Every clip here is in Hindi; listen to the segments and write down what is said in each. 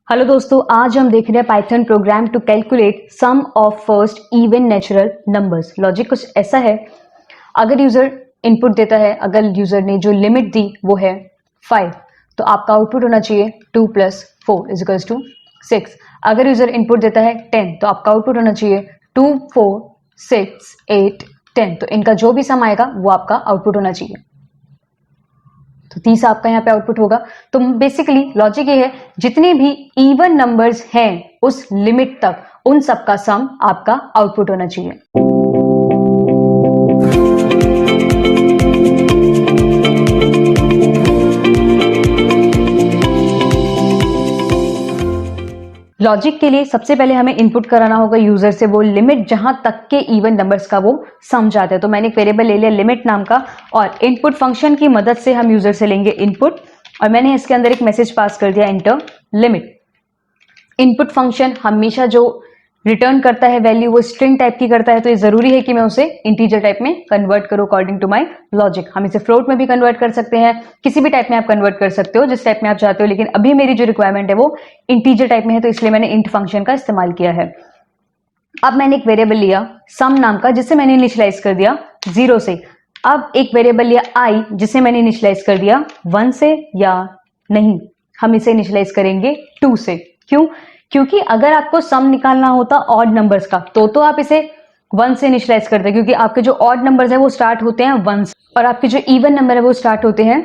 हेलो दोस्तों, आज हम देख रहे हैं Python program to calculate sum of first even natural numbers. Logic कुछ ऐसा है, अगर यूजर इनपुट देता है, अगर यूजर ने जो लिमिट दी वो है 5, तो आपका आउटपुट होना चाहिए 2 + 4 = 6। अगर यूजर इनपुट देता है 10, तो आपका आउटपुट होना चाहिए 2, 4, 6, 8, 10। तो इनका जो भी सम आएगा वो आपका आउटपुट होना चाहिए। तो 30 आपका यहाँ पे आउटपुट होगा। तो बेसिकली लॉजिक ये है, जितने भी इवन नंबर्स हैं उस लिमिट तक उन सबका सम आपका आउटपुट होना चाहिए। लॉजिक के लिए सबसे पहले हमें इनपुट कराना होगा यूजर से वो लिमिट जहां तक के इवन नंबर्स का वो सम चाहते हैं। तो मैंने एक वेरिएबल ले लिया लिमिट नाम का, और इनपुट फंक्शन की मदद से हम यूजर से लेंगे इनपुट, और मैंने इसके अंदर एक मैसेज पास कर दिया एंटर लिमिट। इनपुट फंक्शन हमेशा जो रिटर्न करता है वैल्यू वो स्ट्रिंग टाइप की करता है, तो ये जरूरी है कि मैं उसे इंटीजर टाइप में कन्वर्ट करूं अकॉर्डिंग टू माय लॉजिक। हम इसे फ्लोट में भी कन्वर्ट कर सकते हैं, किसी भी टाइप में आप कन्वर्ट कर सकते हो जिस टाइप में आप चाहते हो, लेकिन अभी मेरी जो रिक्वायरमेंट है वो इंटीजर टाइप में है, तो इसलिए मैंने इंट फंक्शन का इस्तेमाल किया है। अब मैंने एक वेरिएबल लिया सम नाम का, जिसे मैंने इनिशियलाइज कर दिया 0 से। अब एक वेरिएबल लिया आई, जिसे मैंने इनिशियलाइज कर दिया 1 से, या नहीं, हम इसे इनिशियलाइज करेंगे 2 से। क्यों? क्योंकि अगर आपको सम निकालना होता ऑड नंबर्स का तो आप इसे 1 से इनिशियलाइज करते हैं, क्योंकि आपके जो ऑड नंबर्स है वो स्टार्ट होते हैं 1 से, और आपके जो इवन नंबर है वो स्टार्ट होते हैं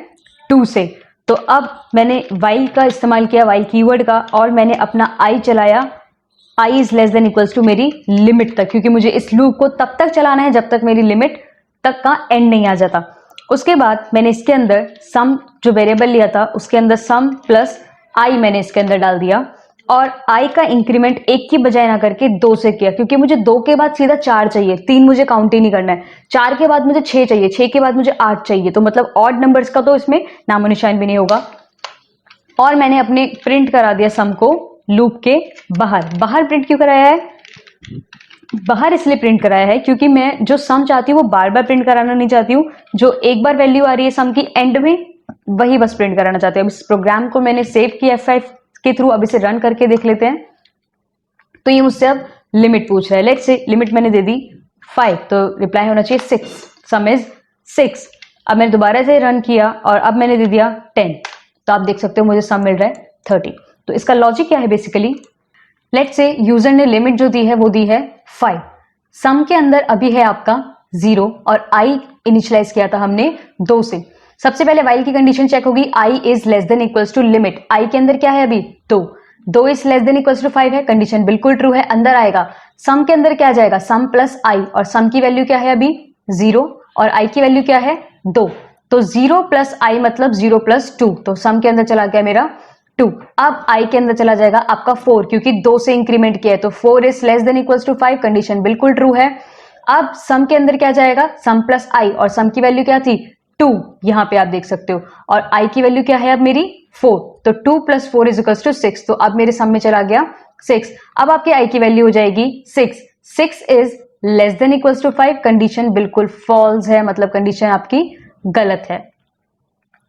2 से। तो अब मैंने वाइल का इस्तेमाल किया, वाइल कीवर्ड का, और मैंने अपना आई चलाया I is less than equals to मेरी लिमिट तक, क्योंकि मुझे इस लूप को तब तक चलाना है जब तक मेरी लिमिट तक का एंड नहीं आ जाता। उसके बाद मैंने इसके अंदर सम जो वेरिएबल लिया था उसके अंदर सम प्लस आई मैंने इसके अंदर डाल दिया, और आई का इंक्रीमेंट 1 की बजाय ना करके 2 से किया, क्योंकि मुझे 2 के बाद सीधा 4 चाहिए, 3 मुझे काउंट ही नहीं करना है। 4 के बाद मुझे 6 चाहिए, 6 के बाद मुझे 8 चाहिए, तो मतलब ऑड नंबर्स का तो इसमें नामो निशान भी नहीं होगा। और मैंने अपने प्रिंट करा दिया सम को लूप के बाहर। बाहर प्रिंट क्यों कराया है? बाहर इसलिए प्रिंट कराया है क्योंकि मैं जो सम चाहती हूँ वो बार बार प्रिंट कराना नहीं चाहती हूँ। जो एक बार वैल्यू आ रही है सम की एंड में, वही बस प्रिंट कराना चाहती हूँ। अब इस प्रोग्राम को मैंने सेव किया F5 के थ्रू, अब इसे रन करके देख लेते हैं। तो ये मुझसे अब लिमिट पूछ रहा है। लेट्स से लिमिट मैंने दे दी 5, तो रिप्लाई होना चाहिए 6, सम इज 6। अब मैंने दोबारा से रन किया और अब मैंने दे दिया 10, तो आप देख सकते हो मुझे सम मिल रहा है 30। तो इसका लॉजिक क्या है बेसिकली, लेट्स से यूजर ने लिमिट जो दी है वो दी है 5, सम के अंदर अभी है आपका 0, और आई इनिशियलाइज किया था हमने 2 से। सबसे पहले वाइल की कंडीशन चेक होगी, I is less than equals to limit. I के अंदर क्या है अभी 2 is less than equals to 5 है, कंडीशन बिल्कुल ट्रू है, अंदर आएगा। सम के अंदर क्या आ जाएगा, सम प्लस आई, और सम की वैल्यू क्या है अभी 0, और आई की वैल्यू क्या है 2, तो 0 प्लस आई मतलब 0 प्लस 2, तो सम के अंदर चला गया मेरा 2। अब आई के अंदर चला जाएगा आपका 4, क्योंकि 2 से इंक्रीमेंट किया है, तो 4 is less than equals to 5, condition बिल्कुल ट्रू है। अब सम के अंदर क्या जाएगा, सम प्लस आई, और सम की वैल्यू क्या थी 2, यहां पे आप देख सकते हो, और आई की वैल्यू क्या है अब मेरी 4, तो 2 + 4 = 6, तो अब मेरे सम में चला गया 6। अब आपकी आई की वैल्यू हो जाएगी 6 is less than equals to 5, condition बिल्कुल फॉल्स है, मतलब कंडीशन आपकी गलत है।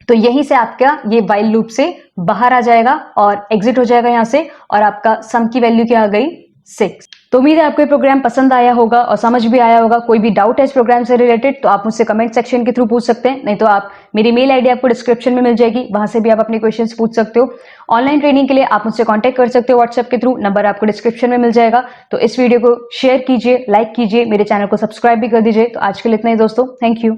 तो यहीं से आपका ये वाइल लूप से बाहर आ जाएगा और एग्जिट हो जाएगा यहां से, और आपका सम की वैल्यू क्या आ गई 6। तो उम्मीद है आपको ये प्रोग्राम पसंद आया होगा और समझ भी आया होगा। कोई भी डाउट है इस प्रोग्राम से रिलेटेड तो आप मुझसे कमेंट सेक्शन के थ्रू पूछ सकते हैं, नहीं तो आप मेरी मेल आईडी आपको डिस्क्रिप्शन में मिल जाएगी, वहां से भी आप अपने क्वेश्चंस पूछ सकते हो। ऑनलाइन ट्रेनिंग के लिए आप मुझसे कांटेक्ट कर सकते हो व्हाट्सएप के थ्रू, नंबर आपको डिस्क्रिप्शन में मिल जाएगा। तो इस वीडियो को शेयर कीजिए, लाइक कीजिए, मेरे चैनल को सब्सक्राइब भी कर दीजिए। तो आज के लिए इतना ही दोस्तों, थैंक यू।